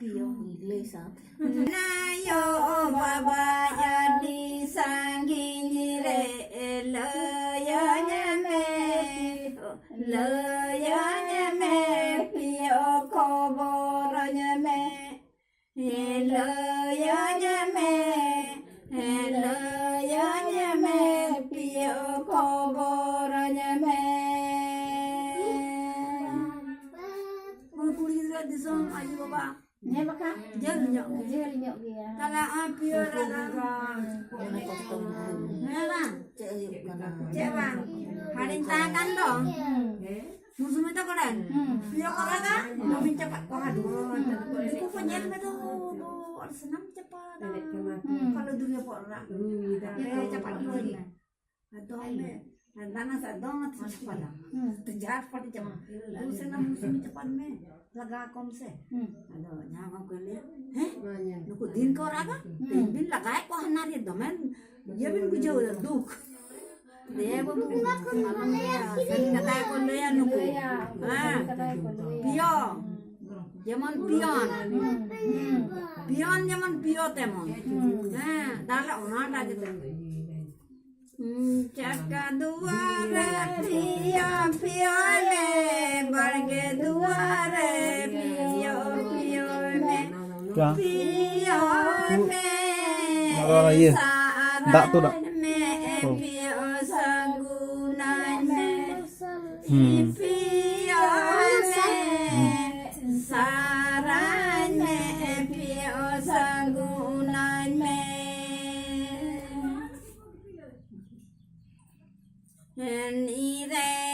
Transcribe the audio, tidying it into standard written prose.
Piyo nayo baba ya di sanggini re lo ya nyame piyo koboro nyame lo ya nyame piyo koboro nyame disong ayu baba ne baka jel nyok dia kala apio raga nela cek bang haring tangan dong musuh minta koran pio koraga mau minta cepat kok aduh aku penyen medo senam cepat kalau dunia pora cepat lagi aduh me Nana sa dong at cepat terjahat pada jam lu senam musuh cepat me laga kom se ado nyama ko le nuku din ko raga bin lagay ko hanari domen ye bin bujo duk de bo lagay ko le nuku pio যেমন peon যেমন পিও তেমন তাহলে ওনাটা যেতে चक्का दुआरे पिया पियोले बरगे दुआरे पियो में पियो में dak tuh dak पियो सगुना में पियो में सारा में पियो सगुना में Nire